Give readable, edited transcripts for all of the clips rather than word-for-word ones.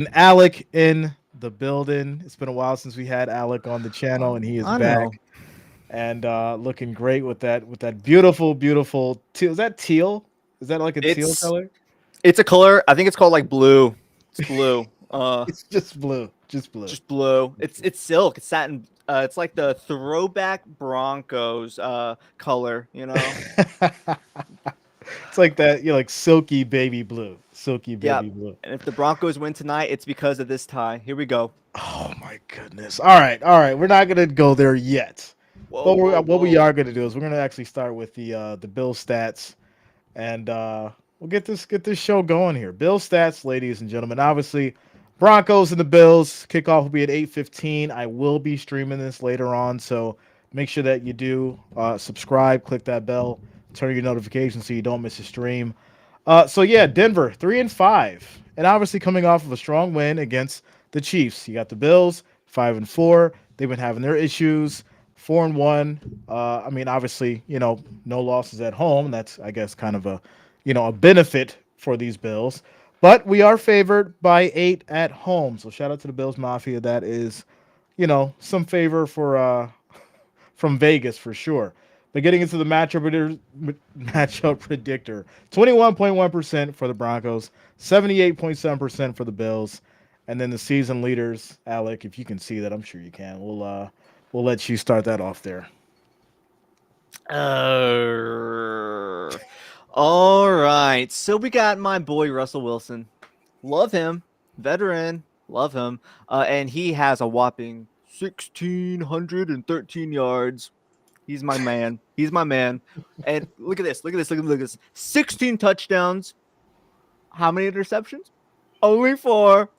And Alec in the building. It's been a while since we had Alec on the channel, and he is I know. back and looking great with that beautiful, beautiful teal. Is that teal? Is that like a teal It's color? it's a color. I think it's called like blue. It's blue. It's just blue, just blue. Just blue. It's silk. It's satin. It's like the throwback Broncos color. It's like that, you know, like silky baby blue, silky Yep. baby blue. And if the Broncos win tonight, it's because of this tie. Here we go. Oh my goodness! All right. We're not gonna go there yet, Whoa, but whoa, what we whoa. are gonna do is we're gonna actually start with the Bill stats, and we'll get this show going here. Bill stats, ladies and gentlemen. Obviously, Broncos and the Bills kickoff will be at 8:15. I will be streaming this later on, so make sure that you do subscribe, click that bell, turn your notifications so you don't miss a stream. So yeah, Denver 3-5, and obviously coming off of a strong win against the Chiefs. You got the Bills 5-4. They've been having their issues. 4-1. I mean, obviously, you know, no losses at home. That's, I guess, kind of a, you know, a benefit for these Bills. But we are favored by 8 at home. So shout out to the Bills Mafia. That is, you know, some favor for from Vegas for sure. But getting into the matchup predictor, 21.1% for the Broncos, 78.7% for the Bills, and then the season leaders, Alec. If you can see that, I'm sure you can. We'll let you start that off there. Uh, all right. So we got my boy Russell Wilson. Love him. Veteran. Love him. And he has a whopping 1,613 yards. He's my man. He's my man. And look at this. Look at this. Look at this. 16 touchdowns. How many interceptions? Only four.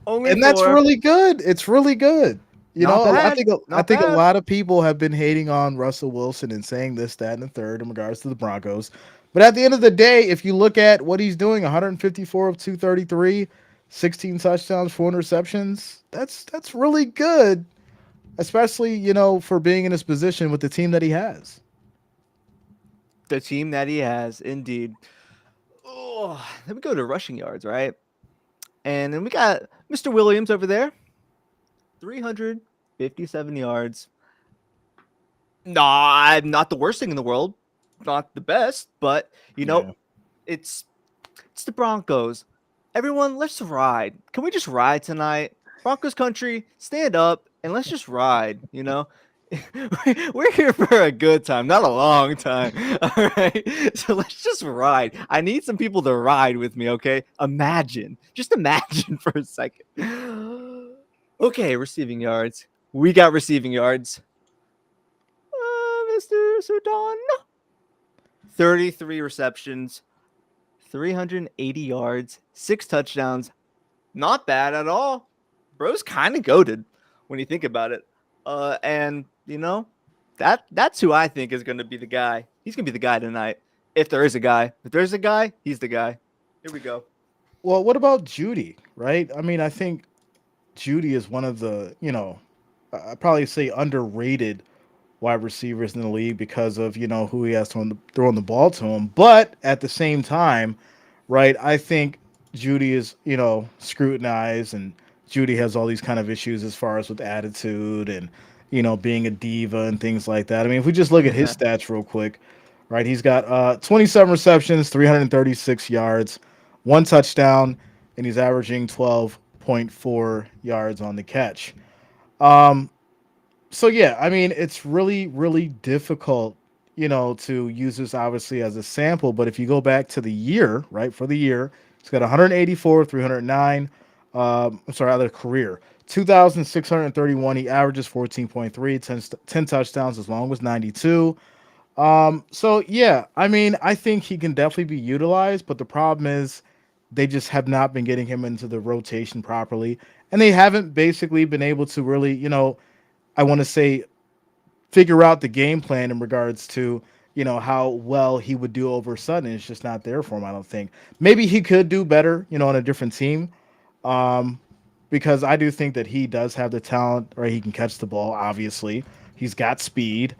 Only And that's four. really good. It's really good. You Not know, bad. I Not think a bad. lot of people have been hating on Russell Wilson and saying this, that, and the third in regards to the Broncos. But at the end of the day, if you look at what he's doing, 154 of 233, 16 touchdowns, 4 interceptions, that's really good, especially, you know, for being in his position with the team that he has. The team that he has, indeed. Oh, then we go to rushing yards, right? And then we got Mr. Williams over there, 357 yards. Not the worst thing in the world, not the best, but you know, Yeah. it's it's the Broncos. Everyone, let's ride. Can we just ride tonight? Broncos country, stand up and let's just ride, you know? We're here for a good time, not a long time. All right. So let's just ride. I need some people to ride with me, okay? Imagine. Just imagine for a second. Okay, receiving yards. We got receiving yards. Mr. Sudan. 33 receptions, 380 yards, 6 touchdowns. Not bad at all. Bro's kind of goated when you think about it. And you know, that's who I think is going to be the guy. He's going to be the guy tonight. If there is a guy. If there's a guy, he's the guy. Here we go. Well, what about Judy, right? I mean, I think Judy is one of the, you know, I probably say underrated wide receivers in the league because of, you know, who he has throwing the ball to him. But at the same time, right, I think Judy is, you know, scrutinized, and Judy has all these kind of issues as far as with attitude and, you know, being a diva and things like that. I mean, if we just look at his stats real quick, right, he's got 27 receptions, 336 yards, 1 touchdown, and he's averaging 12.4 yards on the catch. Um, so yeah, I mean, it's really, really difficult, you know, to use this obviously as a sample. But if you go back to the year, right, for the year, it's got 184, 309. I'm sorry, out of the career, 2,631. He averages 14.3, 10 touchdowns, as long as 92. So yeah, I mean, I think he can definitely be utilized, but the problem is they just have not been getting him into the rotation properly, and they haven't basically been able to really, you know, I want to say figure out the game plan in regards to, you know, how well he would do over Sutton. It's just not there for him. I don't think. Maybe he could do better, you know, on a different team. Um, because I do think that he does have the talent, right? He can catch the ball. Obviously, he's got speed,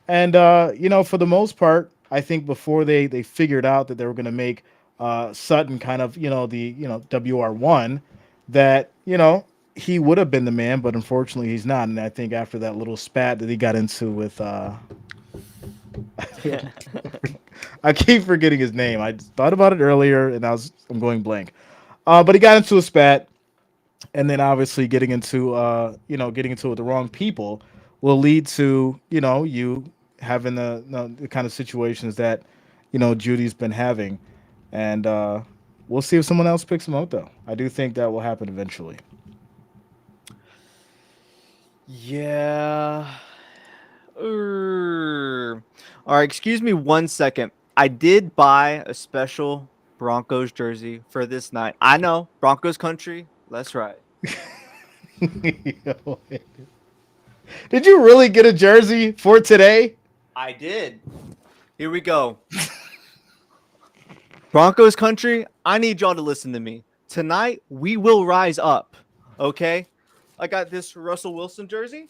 and you know, for the most part, I think before they figured out that they were going to make Sutton kind of, you know, the, you know, WR1, that, he would have been the man, but unfortunately he's not. And I think after that little spat that he got into with I keep forgetting his name. I thought about it earlier and I'm going blank. But he got into a spat, and then obviously getting into it with the wrong people will lead to, you having the kind of situations that, Judy's been having. And we'll see if someone else picks him up, though. I do think that will happen eventually. Yeah. All right, excuse me 1 second. I did buy a special Broncos jersey for this night. I know, Broncos country. Let's ride. Did you really get a jersey for today? I did. Here we go. Broncos country, I need y'all to listen to me. Tonight, we will rise up. Okay? I got this Russell Wilson jersey.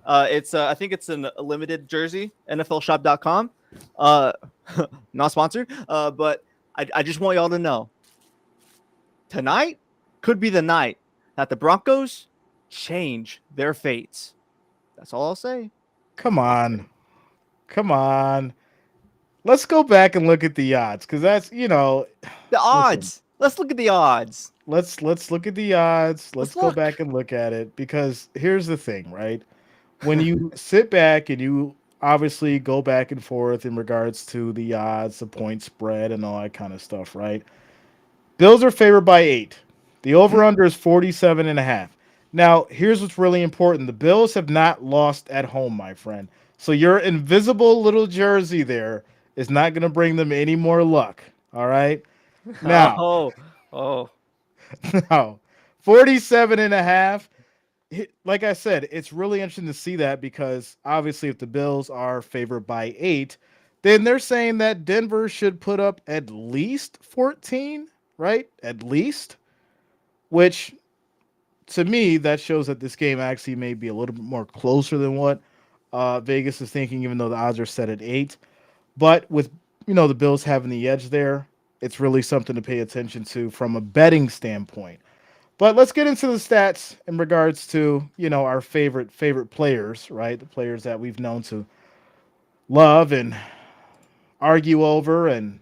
It's I think it's a limited jersey, NFLshop.com. Uh, not sponsored. But I just want y'all to know tonight could be the night that the Broncos change their fates. That's all I'll say. Come on. Come on. Let's go back and look at the odds, because that's, The listen. odds. Let's look at the odds. Let's look at the odds. Let's Let's go back look. and look at it, because here's the thing, right? When you sit back and you obviously go back and forth in regards to the odds, the point spread, and all that kind of stuff, right? Bills are favored by 8. The over under is 47.5. Now, here's what's really important. The Bills have not lost at home, my friend. So your invisible little jersey there is not going to bring them any more luck. All right. Now, Oh, oh. now, 47.5. Like I said, it's really interesting to see that, because obviously if the Bills are favored by 8, then they're saying that Denver should put up at least 14, right? At least, which to me, that shows that this game actually may be a little bit more closer than what Vegas is thinking, even though the odds are set at 8. But with, the Bills having the edge there, it's really something to pay attention to from a betting standpoint. But let's get into the stats in regards to, our favorite players, right? The players that we've known to love and argue over and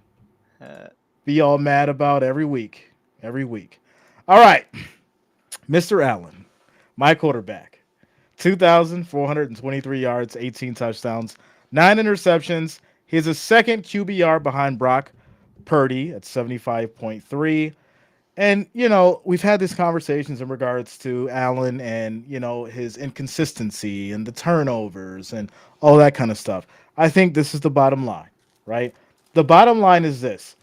Uh, be all mad about every week. Every week. All right, Mr. Allen, my quarterback. 2,423 yards, 18 touchdowns, 9 interceptions. He's a second QBR behind Brock Purdy at 75.3. And, we've had these conversations in regards to Allen and, his inconsistency and the turnovers and all that kind of stuff. I think this is the bottom line, right? The bottom line is this: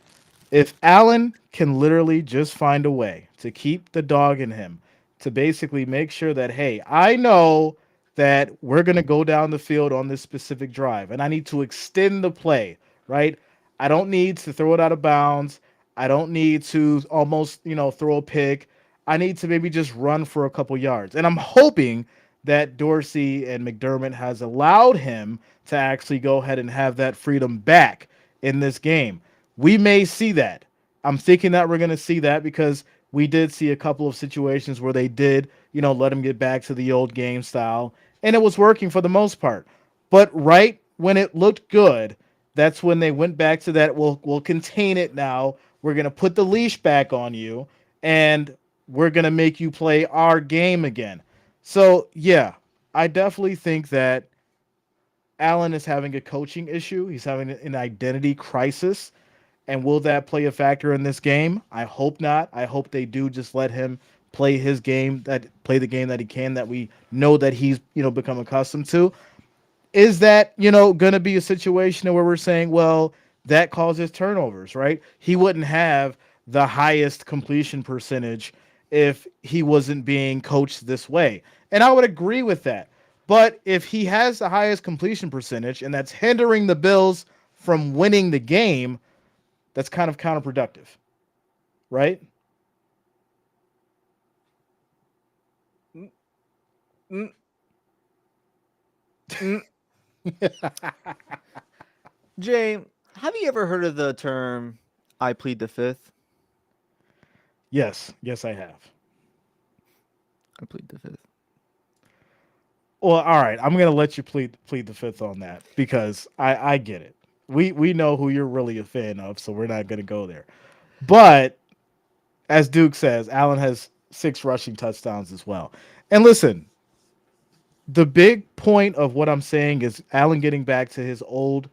if Allen can literally just find a way to keep the dog in him, to basically make sure that, hey, I know that we're going to go down the field on this specific drive and I need to extend the play, right? I don't need to throw it out of bounds. I don't need to almost, throw a pick. I need to maybe just run for a couple yards. And I'm hoping that Dorsey and McDermott has allowed him to actually go ahead and have that freedom back in this game. We may see that. I'm thinking that we're going to see that, because we did see a couple of situations where they did, let him get back to the old game style, and it was working for the most part. But right when it looked good, that's when they went back to that. We'll contain it now. We're going to put the leash back on you, and we're going to make you play our game again. So, yeah, I definitely think that Allen is having a coaching issue. He's having an identity crisis. And will that play a factor in this game? I hope not. I hope they do just let him play his game, that play the game that he can, that we know that he's, become accustomed to. Is that, going to be a situation where we're saying, well, that causes turnovers, right? He wouldn't have the highest completion percentage if he wasn't being coached this way. And I would agree with that. But if he has the highest completion percentage and that's hindering the Bills from winning the game, that's kind of counterproductive, right? mm, mm, mm. Jay, have you ever heard of the term "I plead the fifth"? Yes, I have. I plead the fifth. Well, all right. I'm gonna let you plead the fifth on that because I get it. We know who you're really a fan of, so we're not gonna go there. But as Duke says, Allen has 6 rushing touchdowns as well. And listen, the big point of what I'm saying is Allen getting back to his old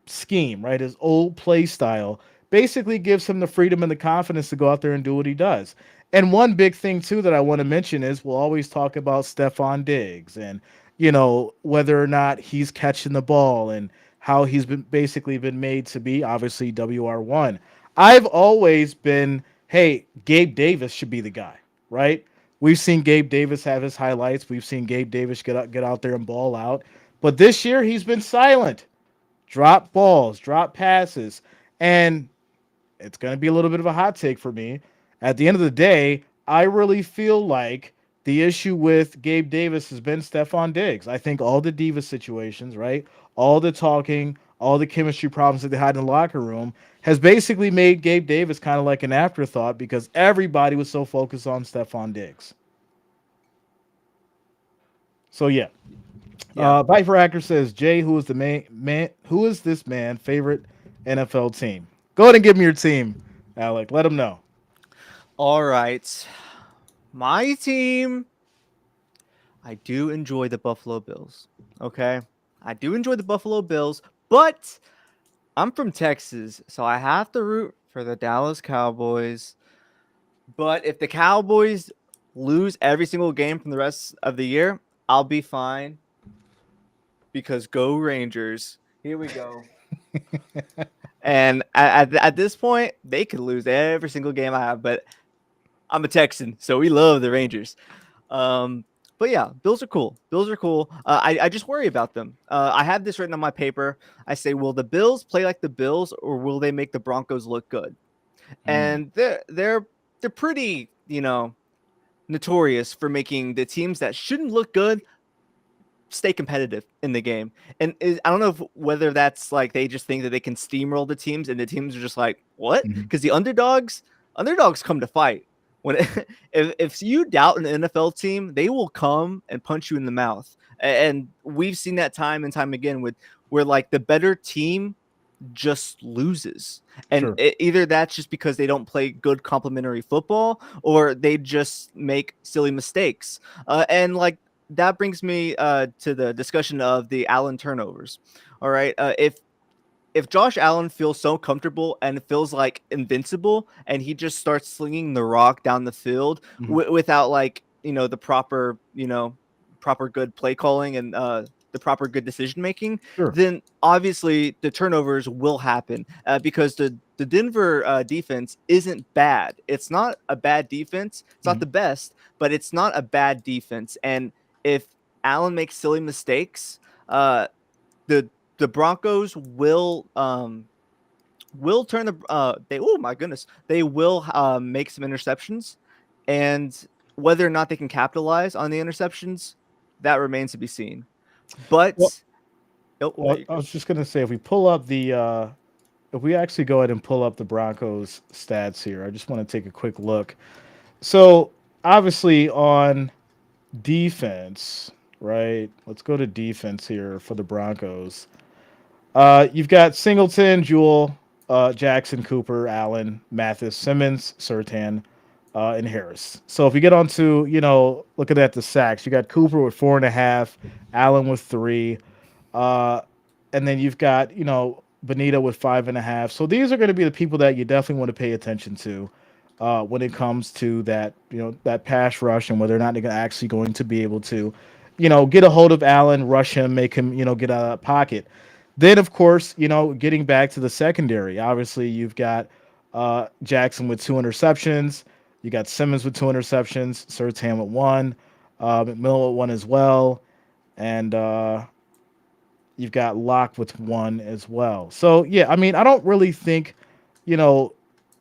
scheme, right? His old play style basically gives him the freedom and the confidence to go out there and do what he does. And one big thing too that I want to mention is we'll always talk about Stephon Diggs and whether or not he's catching the ball and how he's been basically been made to be obviously WR1. I've always been, hey, Gabe Davis should be the guy, right? We've seen Gabe Davis have his highlights. We've seen Gabe Davis get out there and ball out. But this year he's been silent, drop balls, drop passes, and it's going to be a little bit of a hot take for me. At the end of the day, I really feel like the issue with Gabe Davis has been Stephon Diggs. I think all the diva situations, right? All the talking, all the chemistry problems that they had in the locker room has basically made Gabe Davis kind of like an afterthought because everybody was so focused on Stephon Diggs. So yeah, Yeah. Viper Hacker says, Jay, who is the man? Who is this man favorite NFL team? Go ahead and give me your team, Alec. Let him know. All right. My team, I do enjoy the Buffalo Bills. Okay. I do enjoy the Buffalo Bills, but I'm from Texas, so I have to root for the Dallas Cowboys. But if the Cowboys lose every single game from the rest of the year, I'll be fine because go Rangers. Here we go. And at this point, they could lose every single game I have, but I'm a Texan, so we love the Rangers. Um, but yeah, Bills are cool. Bills are cool. I just worry about them. I have this written on my paper. I say, will the Bills play like the Bills, or will they make the Broncos look good? Mm, And they're pretty, notorious for making the teams that shouldn't look good stay competitive in the game. And I don't know whether that's like they just think that they can steamroll the teams, and the teams are just like, what? mhm. Because the underdogs come to fight. When if you doubt an NFL team, they will come and punch you in the mouth. And we've seen that time and time again with where like the better team just loses. And Sure. either that's just because they don't play good complementary football, or they just make silly mistakes. And like that brings me to the discussion of the Allen turnovers. All right. If Josh Allen feels so comfortable and feels like invincible, and he just starts slinging the rock down the field Mhm. without like the proper proper good play calling and the proper good decision making, Sure. then obviously the turnovers will happen because the Denver defense isn't bad. It's not a bad defense. It's not Mhm. the best, but it's not a bad defense. And if Allen makes silly mistakes, the the Broncos will turn the they oh my goodness, they will make some interceptions, and whether or not they can capitalize on the interceptions, that remains to be seen. Well, But oh, well, you I good. was just gonna say if we pull up if we actually go ahead and pull up the Broncos stats here, I just want to take a quick look. So obviously on defense, right? Let's go to defense here for the Broncos. You've got Singleton, Jewel, Jackson, Cooper, Allen, Mathis, Simmons, Sertan, and Harris. So if you get on to, looking at the sacks, you got Cooper with 4.5, Allen with 3, uh, and then you've got, Benita with 5.5. So these are going to be the people that you definitely want to pay attention to when it comes to that, that pass rush and whether or not they're actually going to be able to, get a hold of Allen, rush him, make him, get out of that pocket. Then, of course, getting back to the secondary, obviously you've got Jackson with 2 interceptions. You got Simmons with 2 interceptions, Surtain with 1, McMillan with 1 as well, and you've got Locke with 1 as well. So yeah, I mean, I don't really think, you know,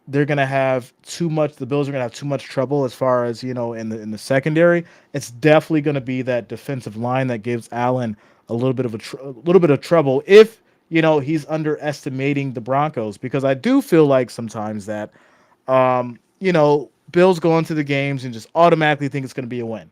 they're gonna have too much. The Bills are gonna have too much trouble as far as in the secondary. It's definitely gonna be that defensive line that gives Allen a little bit of a little bit of trouble if he's underestimating the Broncos because I do feel like sometimes that Bills go into the games and just automatically think it's going to be a win.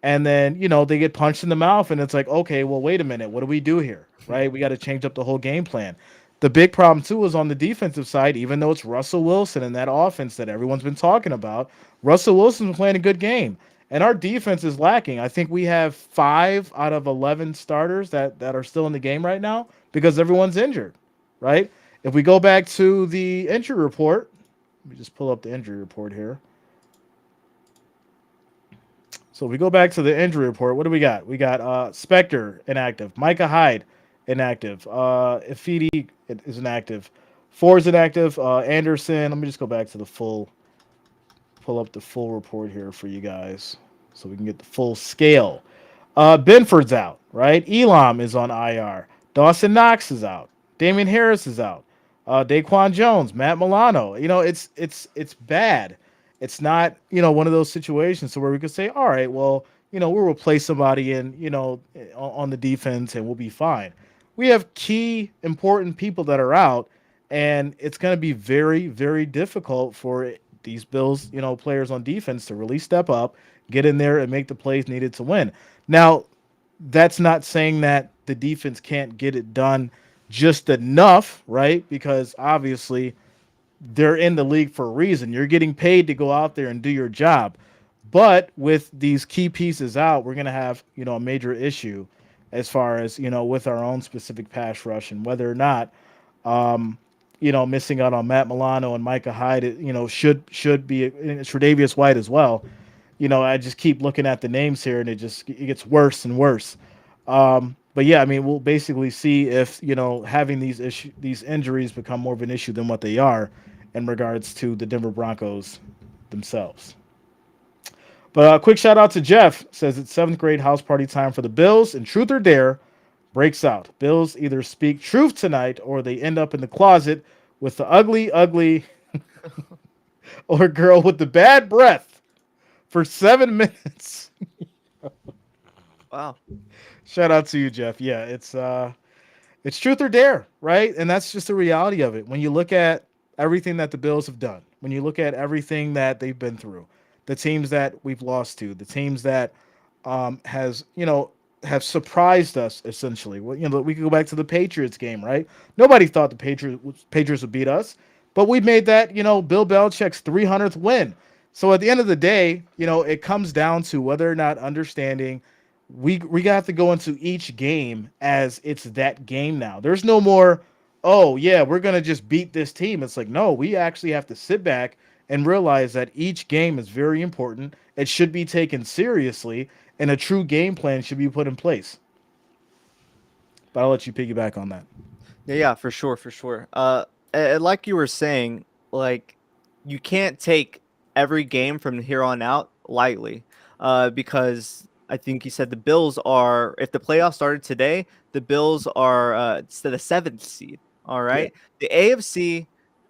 And then, they get punched in the mouth and it's like, okay, well, wait a minute. What do we do here? Right? We got to change up the whole game plan. The big problem, too, is on the defensive side, even though it's Russell Wilson and that offense that everyone's been talking about, Russell Wilson's been playing a good game. And our defense is lacking. I think we have 5 out of 11 starters that are still in the game right now because everyone's injured, right? If we go back to the injury report, let me just pull up the injury report here. So if we go back to the injury report, what do we got? We got Spectre inactive, Micah Hyde inactive, Ifidi is inactive, Ford is inactive, Anderson. Let me just go back to the pull up the full report here for you guys so we can get the full scale. Benford's out, right? Elam is on IR. Dawson Knox is out. Damian Harris is out. Daquan Jones, Matt Milano. It's bad. It's not one of those situations where we could say, all right, well, we'll replace somebody in on the defense and we'll be fine. We have key important people that are out, and it's going to be very very difficult for these Bills players on defense to really step up, get in there, and make the plays needed to win. Now, that's not saying that the defense can't get it done just enough, right? Because obviously they're in the league for a reason. You're getting paid to go out there and do your job. But with these key pieces out, we're going to have, a major issue as far as, with our own specific pass rush and whether or not, missing out on Matt Milano and Micah Hyde, should be Tre'Davious White as well. I just keep looking at the names here and it gets worse and worse. But yeah, I mean, we'll basically see if having these injuries become more of an issue than what they are in regards to the Denver Broncos themselves. But a quick shout out to Jeff, says it's 7th grade house party time for the Bills, and Truth or Dare breaks out. Bills either speak truth tonight or they end up in the closet with the ugly, ugly or girl with the bad breath for 7 minutes. Wow. Shout out to you, Jeff. Yeah, it's truth or dare, right? And that's just the reality of it. When you look at everything that the Bills have done, when you look at everything that they've been through, the teams that we've lost to, the teams that have surprised us essentially. Well, we could go back to the Patriots game, right? Nobody thought the Patriots would beat us, but we made that Bill Belichick's 300th win. So at the end of the day, it comes down to whether or not understanding we got to go into each game as it's that game now. There's no more, oh yeah, we're gonna just beat this team. It's like, no, we actually have to sit back and realize that each game is very important. It should be taken seriously, and a true game plan should be put in place. But I'll let you piggyback on that. Yeah, for sure, for sure. Like you were saying, like you can't take every game from here on out lightly, because I think he said the Bills are, if the playoffs started today, the Bills are it's the 7th seed. All right, the AFC.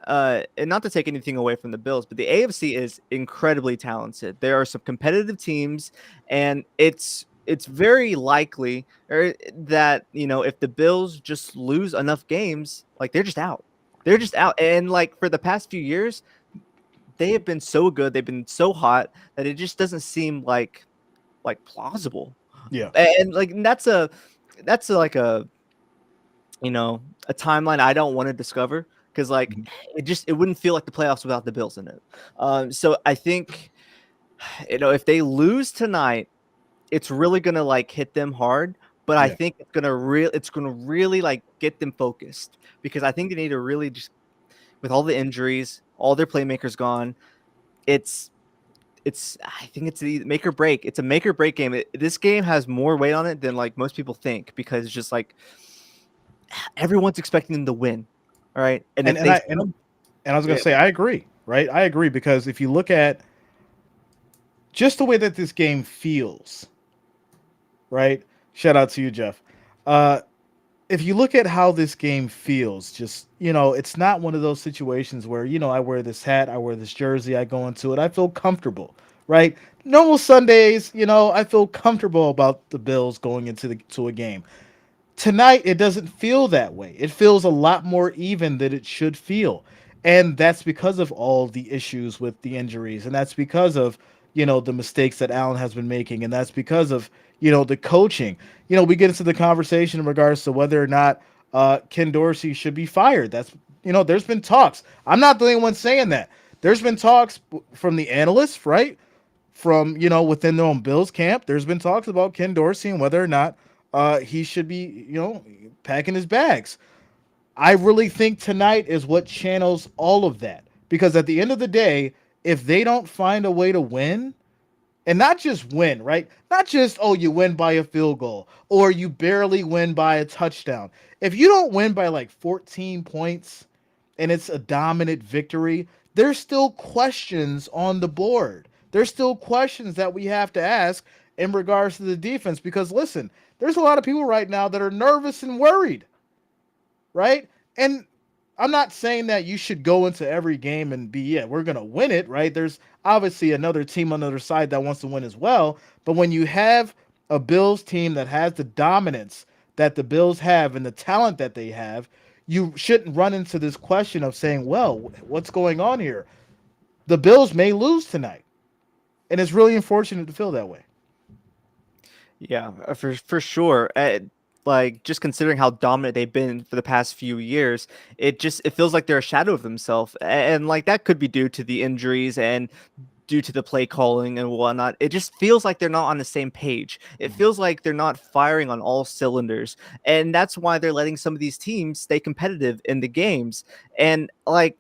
And not to take anything away from the Bills, but the AFC is incredibly talented. There are some competitive teams, and it's very likely that if the Bills just lose enough games, like they're just out. They're just out. And like for the past few years, they have been so good. They've been so hot that it just doesn't seem like plausible. Yeah. And like like a timeline I don't want to discover. Because like it wouldn't feel like the playoffs without the Bills in it. So I think if they lose tonight, it's really gonna like hit them hard. But I think it's gonna really like get them focused, because I think they need to really just, with all the injuries, all their playmakers gone, I think it's the make or break. It's a make or break game. This game has more weight on it than like most people think, because it's just like everyone's expecting them to win. All right. And I was going to say, I agree, right? I agree, because if you look at just the way that this game feels, right? Shout out to you, Jeff. If you look at how this game feels, just, it's not one of those situations where, I wear this hat, I wear this jersey, I go into it, I feel comfortable, right? Normal Sundays, I feel comfortable about the Bills going to a game. Tonight, it doesn't feel that way. It feels a lot more even than it should feel. And that's because of all the issues with the injuries, and that's because of the mistakes that Allen has been making, and that's because of the coaching. We get into the conversation in regards to whether or not Ken Dorsey should be fired. That's there's been talks. I'm not the only one saying that. There's been talks from the analysts, right? From within their own Bills camp. There's been talks about Ken Dorsey and whether or not he should be packing his bags. I really think tonight is what channels all of that. Because at the end of the day, if they don't find a way to win, and not just win, right? Not just, oh, you win by a field goal or you barely win by a touchdown. If you don't win by like 14 points and it's a dominant victory, there's still questions on the board. There's still questions that we have to ask in regards to the defense because listen, there's a lot of people right now that are nervous and worried, right? And I'm not saying that you should go into every game and be, yeah, we're going to win it, right? There's obviously another team on the other side that wants to win as well. But when you have a Bills team that has the dominance that the Bills have and the talent that they have, you shouldn't run into this question of saying, well, what's going on here? The Bills may lose tonight. And it's really unfortunate to feel that way. Yeah, for sure. Like just considering how dominant they've been for the past few years, it feels like they're a shadow of themselves, and like that could be due to the injuries and due to the play calling and whatnot. It just feels like they're not on the same page. It feels like they're not firing on all cylinders, and that's why they're letting some of these teams stay competitive in the games. And like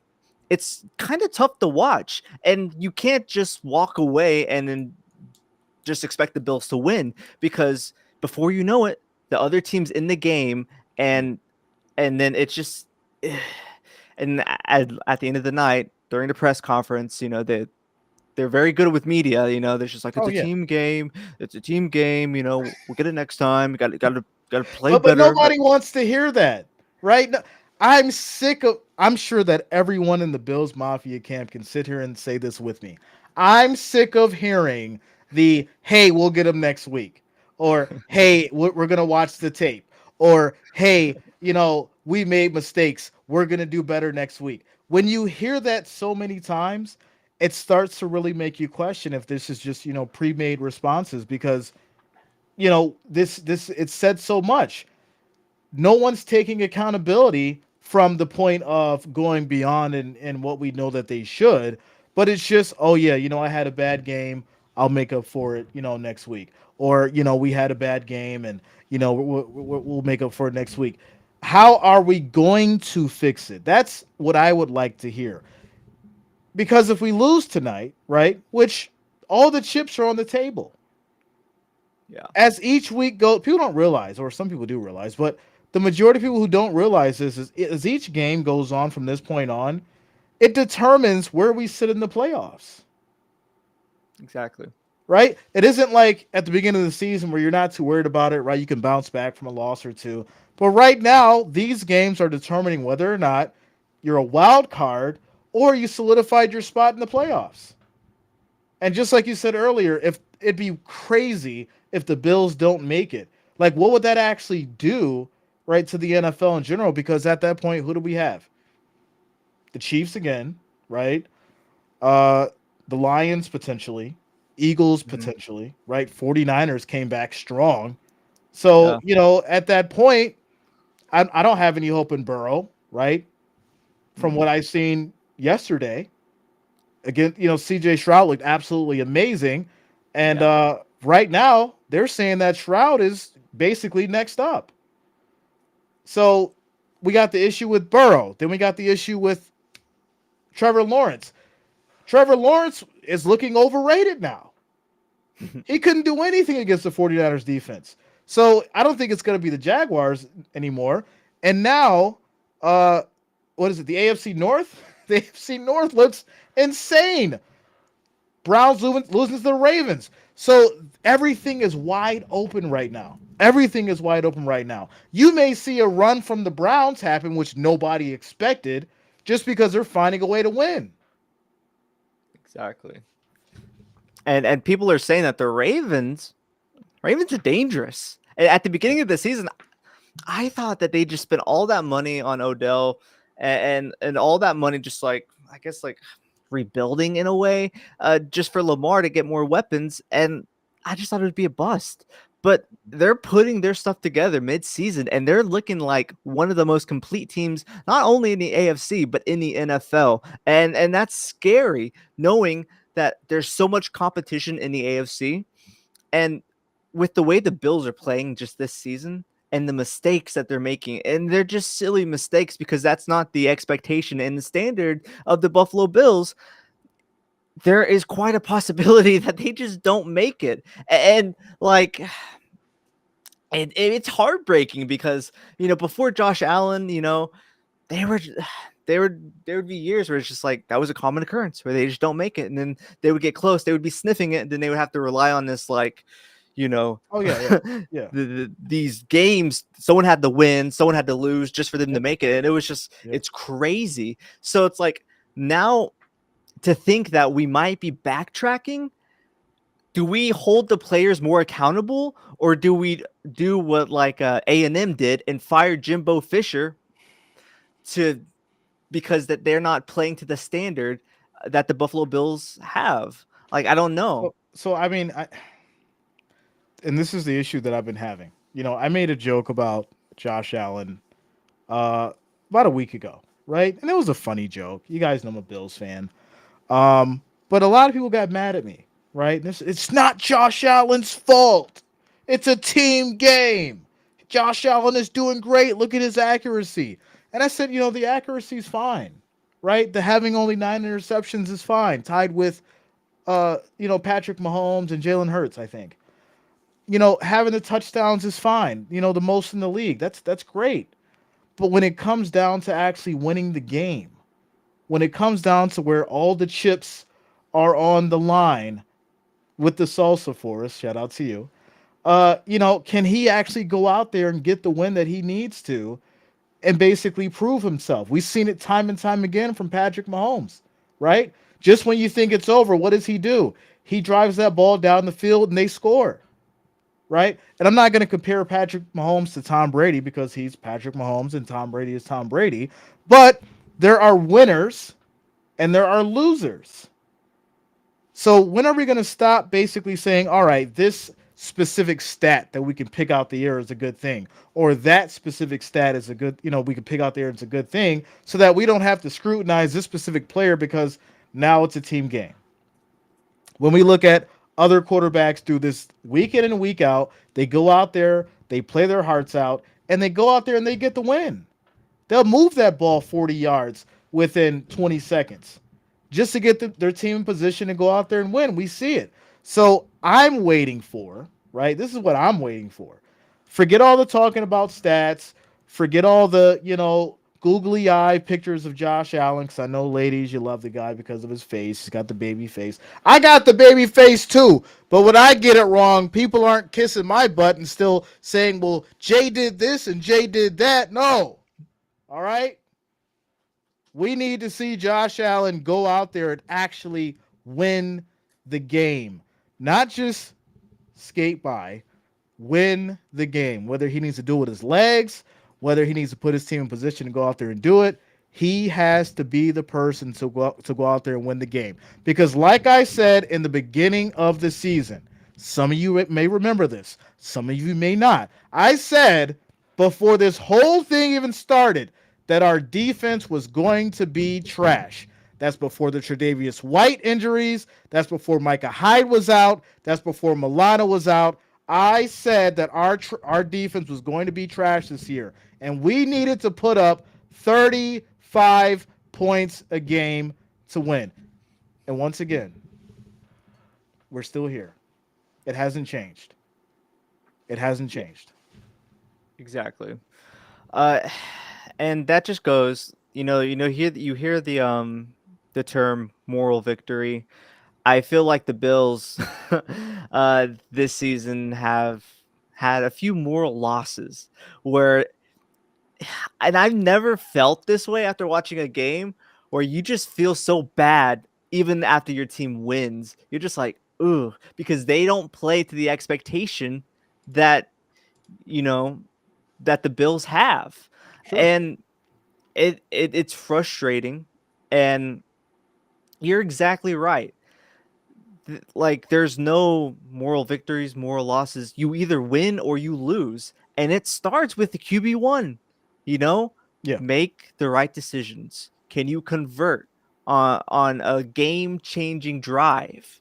it's kind of tough to watch, and you can't just walk away and then just expect the Bills to win because before you know it, the other team's in the game, and then it's just and at the end of the night during the press conference, they're very good with media. They're just like it's Oh, a yeah. team game, it's a team game. We'll get it next time. Got to play But better. nobody wants to hear that, right? No, I'm sick of. I'm sure that everyone in the Bills Mafia camp can sit here and say this with me. I'm sick of hearing the "Hey, we'll get them next week," or "Hey, we're gonna watch the tape," or "Hey, we made mistakes. We're gonna do better next week." When you hear that so many times, it starts to really make you question if this is just pre-made responses because this it's said so much. No one's taking accountability from the point of going beyond and what we know that they should, but it's just, oh yeah, I had a bad game, I'll make up for it next week, or we had a bad game and we'll make up for it next week. How are we going to fix it? That's what I would like to hear, because if we lose tonight, right, which all the chips are on the table, Yeah, as each week goes, people don't realize, or some people do realize, but the majority of people who don't realize this is as each game goes on from this point on, it determines where we sit in the playoffs. exactly. Right? It isn't like at the beginning of the season where you're not too worried about it, right? You can bounce back from a loss or two. But right now, these games are determining whether or not you're a wild card or you solidified your spot in the playoffs. And just like you said earlier, if it'd be crazy if the Bills don't make it. Like, what would that actually do, right, to the NFL in general? Because at that point, who do we have? The Chiefs again, right? Uh, the Lions potentially, Eagles Mhm. potentially, right? 49ers came back strong. Yeah, So, at that point, I don't have any hope in Burrow, right? From mm, what I've seen yesterday, again, CJ Stroud looked absolutely amazing. And yeah, right now, they're saying that Stroud is basically next up. So we got the issue with Burrow. Then we got the issue with Trevor Lawrence. Trevor Lawrence is looking overrated now. He couldn't do anything against the 49ers defense. So I don't think it's going to be the Jaguars anymore. And now, uh, what is it? The AFC North? The AFC North looks insane. Browns losing to the Ravens. So everything is wide open right now. Everything is wide open right now. You may see a run from the Browns happen, which nobody expected, just because they're finding a way to win. exactly. And people are saying that the Ravens are dangerous. At the beginning of the season, I thought that they just spent all that money on Odell, and all that money just like I guess like rebuilding in a way, just for Lamar to get more weapons. And I just thought it would be a bust. But they're putting their stuff together mid-season, and they're looking like one of the most complete teams, not only in the AFC but in the NFL. And that's scary, knowing that there's so much competition in the AFC, and with the way the Bills are playing just this season and the mistakes that they're making, and they're just silly mistakes because that's not the expectation and the standard of the Buffalo Bills, there is quite a possibility that they just don't make it. And like, it's heartbreaking because, before Josh Allen, they were there would be years where it's just like that was a common occurrence where they just don't make it, and then they would get close, they would be sniffing it, and then they would have to rely on this, like, Oh yeah, yeah, these games someone had to win, someone had to lose just for them yeah, to make it, and it was just yeah. it's crazy. So it's like now to think that we might be backtracking. Do we hold the players more accountable, or do we do what like A&M did and fire Jimbo Fisher to because that they're not playing to the standard that the Buffalo Bills have? Like, I don't know. So I mean, and this is the issue that I've been having. I made a joke about Josh Allen uh, about a week ago, right? And it was a funny joke. You guys know I'm a Bills fan. But a lot of people got mad at me, right? It's not Josh Allen's fault. It's a team game. Josh Allen is doing great. Look at his accuracy. And I said, the accuracy is fine, right? The having only 9 interceptions is fine, tied with, Patrick Mahomes and Jalen Hurts, I think. Having the touchdowns is fine. The most in the league. That's great. But when it comes down to actually winning the game, when it comes down to where all the chips are on the line with the salsa for us, shout out to you. Can he actually go out there and get the win that he needs to and basically prove himself? We've seen it time and time again from Patrick Mahomes, right? Just when you think it's over, what does he do? He drives that ball down the field and they score, right? And I'm not going to compare Patrick Mahomes to Tom Brady because he's Patrick Mahomes and Tom Brady is Tom Brady. But there are winners and there are losers. So when are we going to stop basically saying, all right, this specific stat that we can pick out the air is a good thing, or that specific stat is a good, we can pick out the air, it's a good thing, so that we don't have to scrutinize this specific player because now it's a team game. When we look at other quarterbacks do this week in and week out, they go out there, they play their hearts out, and they go out there and they get the win. They'll move that ball 40 yards within 20 seconds just to get their team in position and go out there and win. We see it. So I'm waiting for, right? This is what I'm waiting for. Forget all the talking about stats. Forget all the, googly eye pictures of Josh Allen, because I know, ladies, you love the guy because of his face. He's got the baby face. I got the baby face too. But when I get it wrong, people aren't kissing my butt and still saying, well, Jay did this and Jay did that. No. All right? We need to see Josh Allen go out there and actually win the game. Not just skate by, win the game. Whether he needs to do it with his legs, whether he needs to put his team in position to go out there and do it, he has to be the person to go out there and win the game. Because like I said in the beginning of the season, some of you may remember this, some of you may not. I said before this whole thing even started that our defense was going to be trash. That's before the Tre'Davious White injuries. That's before Micah Hyde was out. That's before Milano was out. I said that our defense was going to be trash this year, and we needed to put up 35 points a game to win. And once again, we're still here. It hasn't changed. It hasn't changed. Exactly. And that just goes, you hear the term moral victory. I feel like the Bills this season have had a few moral losses where, and I've never felt this way after watching a game, where you just feel so bad even after your team wins. You're just like, ooh, because they don't play to the expectation that, that the Bills have. Sure. And it's frustrating, and you're exactly right. Like there's no moral victories, moral losses. You either win or you lose, and it starts with the QB1. You know, Yeah. make the right decisions. Can you convert on a game-changing drive?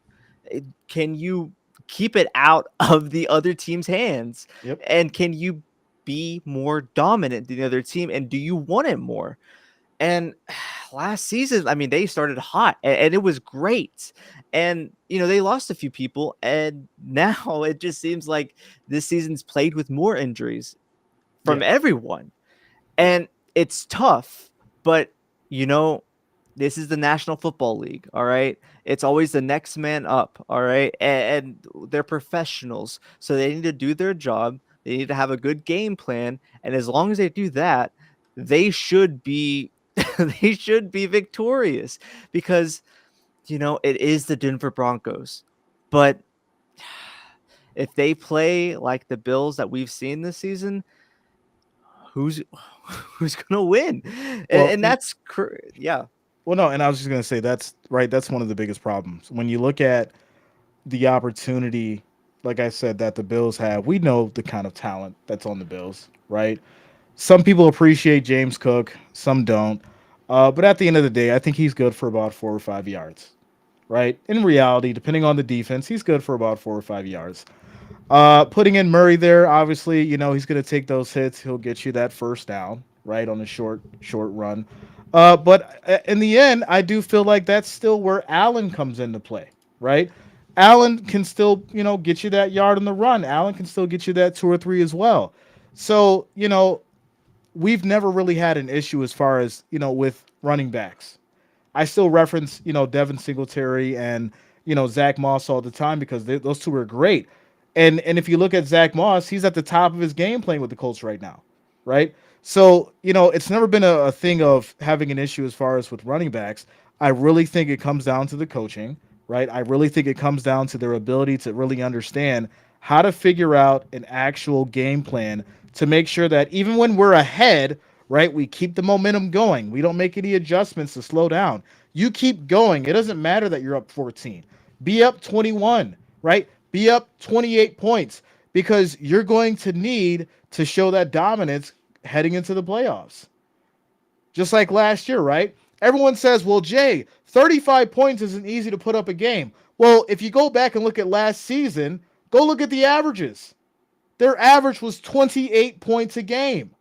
Can you keep it out of the other team's hands? Yep. And can you be more dominant than the other team? And do you want it more? And last season, I mean, they started hot and it was great. And, they lost a few people. And now it just seems like this season's played with more injuries from Yeah. everyone. Yeah. And it's tough, but, you know, this is the National Football League. All right. It's always the next man up. All right. And they're professionals. So they need to do their job. They need to have a good game plan. And as long as they do that, they should be they should be victorious because it is the Denver Broncos. But if they play like the Bills that we've seen this season, who's who's gonna win? Well, And that's yeah. well, no, and I was just gonna say that's right. That's one of the biggest problems when you look at the opportunity. Like I said, that the Bills have. We know the kind of talent that's on the Bills, right? Some people appreciate James Cook, some don't. But at the end of the day, I think he's good for about 4 or 5 yards, right? In reality, depending on the defense, he's good for about 4 or 5 yards. Putting in Murray there, obviously, he's going to take those hits. He'll get you that first down, right, on a short run. But in the end, I do feel like that's still where Allen comes into play, right? Allen can still, get you that yard on the run. Allen can still get you that 2 or 3 as well. So, we've never really had an issue as far as, with running backs. I still reference, Devin Singletary and, Zach Moss all the time because those two are great. And if you look at Zach Moss, he's at the top of his game playing with the Colts right now, right? So, it's never been a thing of having an issue as far as with running backs. I really think it comes down to the coaching, right? I really think it comes down to their ability to really understand how to figure out an actual game plan to make sure that even when we're ahead, right, we keep the momentum going. We don't make any adjustments to slow down. You keep going. It doesn't matter that you're up 14. Be up 21, right? Be up 28 points because you're going to need to show that dominance heading into the playoffs. Just like last year, right? Everyone says, well, Jay, 35 points isn't easy to put up a game. Well, if you go back and look at last season, go look at the averages. Their average was 28 points a game.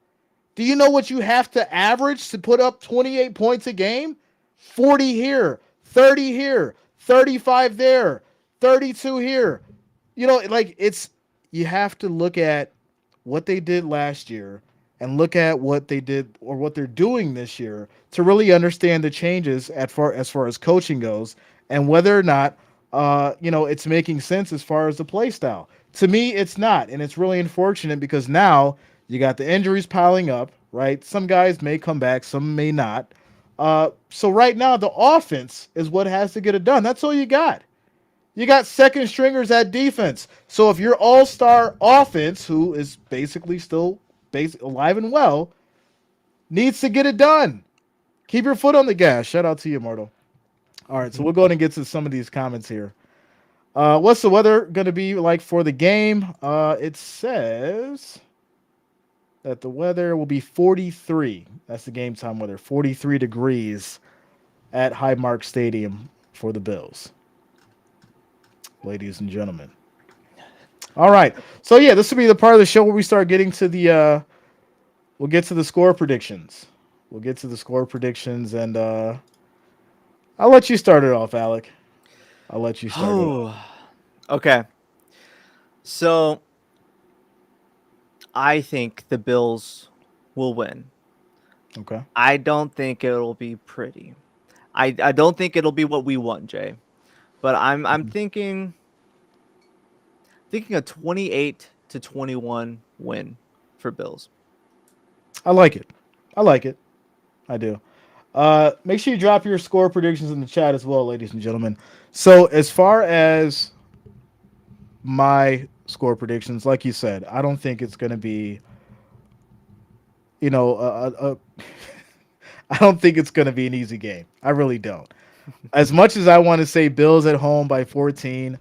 Do you know what you have to average to put up 28 points a game? 40 here, 30 here, 35 there, 32 here. You have to look at what they did last year and look at what they did or what they're doing this year to really understand the changes as far as coaching goes and whether or not it's making sense as far as the play style. To me, it's not, and it's really unfortunate because now you got the injuries piling up, right? Some guys may come back, some may not. So right now, the offense is what has to get it done. That's all you got. You got second stringers at defense. So if your all-star offense, who is basically still alive and well, needs to get it done. Keep your foot on the gas. Shout out to you, Marto. All right, so we'll go ahead and get to some of these comments here. What's the weather going to be like for the game? It says that the weather will be 43. That's the game time weather. 43 degrees at Highmark Stadium for the Bills. Ladies and gentlemen. All right. So yeah, this will be the part of the show where we start getting to we'll get to the score predictions. We'll get to the score predictions and I'll let you start it off, Alec. I'll let you start it off. Oh, okay. So I think the Bills will win. Okay. I don't think it'll be pretty. I don't think it'll be what we want, Jay. But I'm Mhm. thinking a 28-21 win for Bills. I like it. I like it. I do. Make sure you drop your score predictions in the chat as well, ladies and gentlemen. So as far as my score predictions, like you said, I don't think it's going to be, you know, I don't think it's going to be an easy game. I really don't. As much as I want to say Bills at home by 14,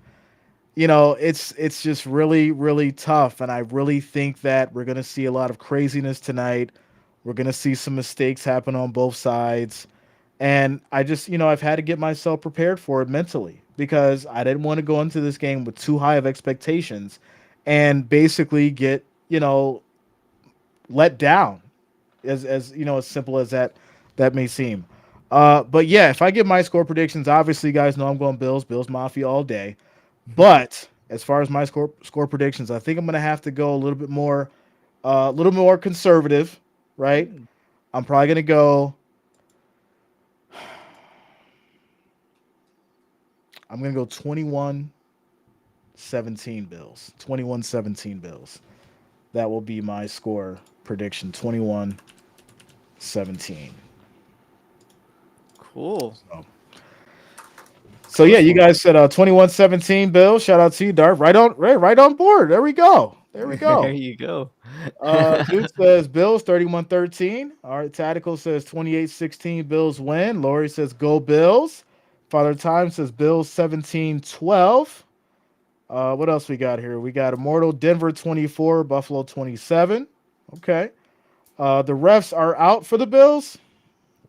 it's just really really tough, and I really think that we're going to see a lot of craziness tonight. We're going to see some mistakes happen on both sides, and I just, I've had to get myself prepared for it mentally because I didn't want to go into this game with too high of expectations and basically get, let down, as simple as that may seem. But yeah, if I give my score predictions, obviously, you guys know I'm going Bills Mafia all day. But as far as my score predictions, I think I'm gonna have to go a little more conservative, right? Mm. I'm probably gonna go. I'm gonna go 21-17 Bills. 21-17 Bills. That will be my score prediction. 21-17. Cool. So yeah, Close you one. guys said 21-17 Bill. Shout out to you, Dart. Right on board. There we go. There we There go. you go. Duke says Bills 31-13. All right, Tactical says 28-16 Bills win. Lori says go Bills. Father Time says Bills 17-12. What else we got here? We got Immortal Denver 24, Buffalo 27. Okay. The refs are out for the Bills.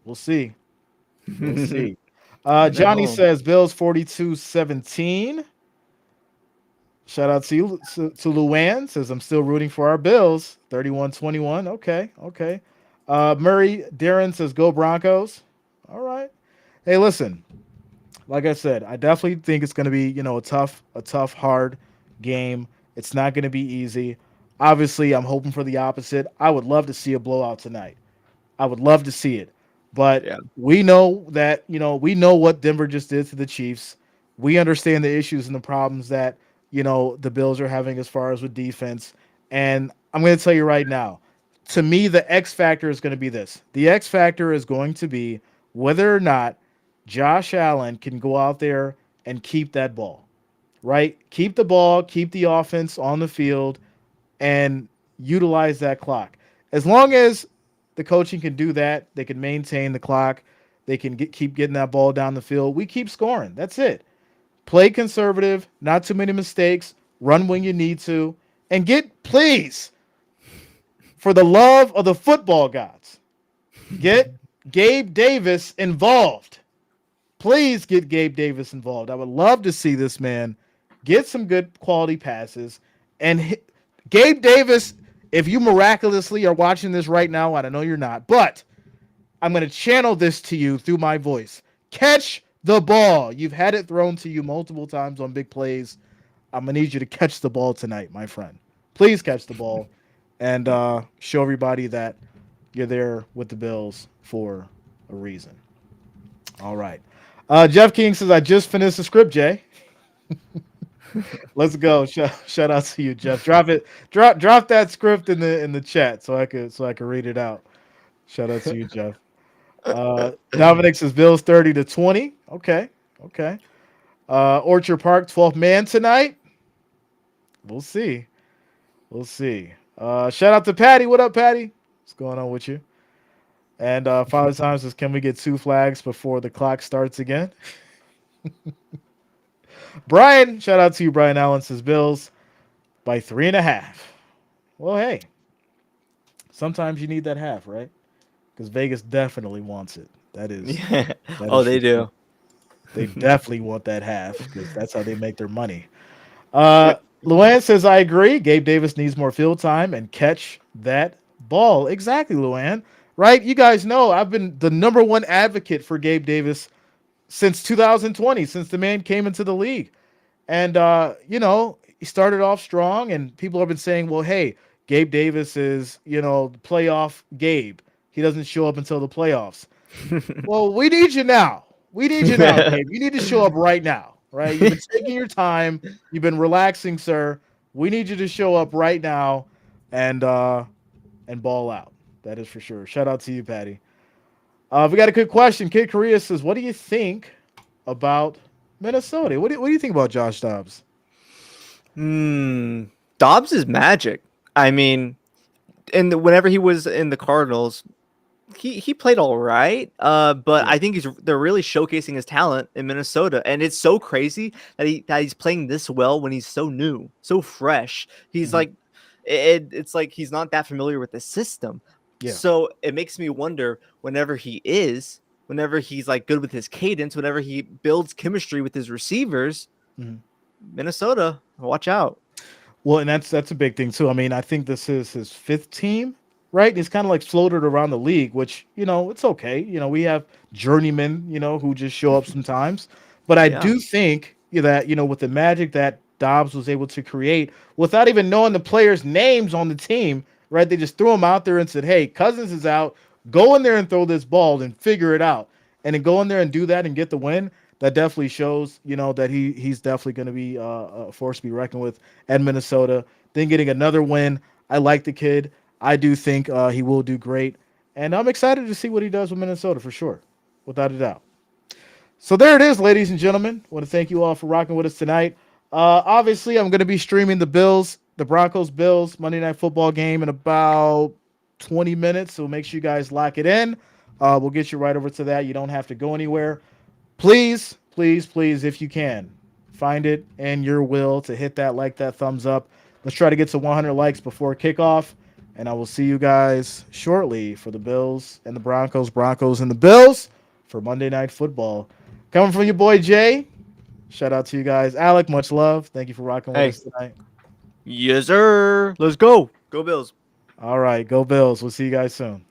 We'll see. We'll see. At Johnny home. says Bills 42-17. Shout out to you to Luann. Says I'm still rooting for our Bills. 31-21. Okay, okay. Murray Darren says go Broncos. All right. Hey, listen. Like I said, I definitely think it's going to be, a tough, hard game. It's not going to be easy. Obviously, I'm hoping for the opposite. I would love to see a blowout tonight. I would love to see it. But Yeah. we know that, we know what Denver just did to the Chiefs. We understand the issues and the problems that, the Bills are having as far as with defense. And I'm going to tell you right now, to me, the X factor is going to be this. The X factor is going to be whether or not Josh Allen can go out there and keep that ball, right? Keep the ball, keep the offense on the field, and utilize that clock. As long as the coaching can do that, they can maintain the clock, they can keep getting that ball down the field. We keep scoring. That's it. Play conservative, not too many mistakes, run when you need to, and please, for the love of the football gods, get Gabe Davis involved. Please get Gabe Davis involved. I would love to see this man get some good quality passes. And Gabe Davis, if you miraculously are watching this right now, I know you're not, but I'm going to channel this to you through my voice. Catch the ball. You've had it thrown to you multiple times on big plays. I'm going to need you to catch the ball tonight, my friend. Please catch the ball and show everybody that you're there with the Bills for a reason. All right. Jeff King says, I just finished the script, Jay. Let's go. Shout out to you, Jeff. Drop it. Drop that script in the chat so I could read it out. Shout out to you, Jeff. Dominic says Bills 30-20. Okay. Okay. Orchard Park 12th man tonight. We'll see. We'll see. Shout out to Patty. What up, Patty? What's going on with you? And Father Time says, can we get 2 flags before the clock starts again? Brian, shout out to you. Brian Allen says Bills by 3.5. Well, hey, sometimes you need that half, right? Because Vegas definitely wants it. That is Yeah. that Oh, is they for sure. do. They definitely want that half because that's how they make their money. Luann says, I agree. Gabe Davis needs more field time and catch that ball. Exactly, Luann. Right? You guys know I've been the number one advocate for Gabe Davis since 2020, since the man came into the league. And, he started off strong, and people have been saying, well, hey, Gabe Davis is, playoff Gabe. He doesn't show up until the playoffs. Well, we need you now. We need you now, Gabe. You need to show up right now, right? You've been taking your time. You've been relaxing, sir. We need you to show up right now and ball out. That is for sure. Shout out to you, Patty. We got a good question. Kid Korea says, what do you think about Minnesota? What do you think about Josh Dobbs? Hmm. Dobbs is magic. I mean, whenever he was in the Cardinals, he played all right, but Yeah. I think they're really showcasing his talent in Minnesota, and it's so crazy that he's playing this well when he's so new, so fresh. He's Mhm. like, it's like he's not that familiar with the system, Yeah. so it makes me wonder whenever he's like good with his cadence, whenever he builds chemistry with his receivers, Mhm. Minnesota, watch out. Well, and that's a big thing too. I mean, I think this is his fifth team, right? He's kind of like floated around the league, which it's okay. We have journeymen, who just show up sometimes. But I Yeah, do think that with the magic that Dobbs was able to create without even knowing the players' names on the team, right? They just threw them out there and said, "Hey, Cousins is out. Go in there and throw this ball and figure it out." And then go in there and do that and get the win. That definitely shows, that he's definitely going to be a force to be reckoned with at Minnesota. Then getting another win. I like the kid. I do think he will do great. And I'm excited to see what he does with Minnesota for sure, without a doubt. So there it is, ladies and gentlemen. I want to thank you all for rocking with us tonight. Obviously, I'm going to be streaming the Broncos Bills Monday Night Football game in about 20 minutes. So make sure you guys lock it in. We'll get you right over to that. You don't have to go anywhere. Please, please, please, if you can, find it in your will to hit that thumbs up. Let's try to get to 100 likes before kickoff. And I will see you guys shortly for the Bills and the Broncos, Broncos and the Bills for Monday Night Football. Coming from your boy Jay. Shout out to you guys. Alec, much love. Thank you for rocking with hey, us tonight. yes sir, let's go Bills. All right, go Bills. We'll see you guys soon.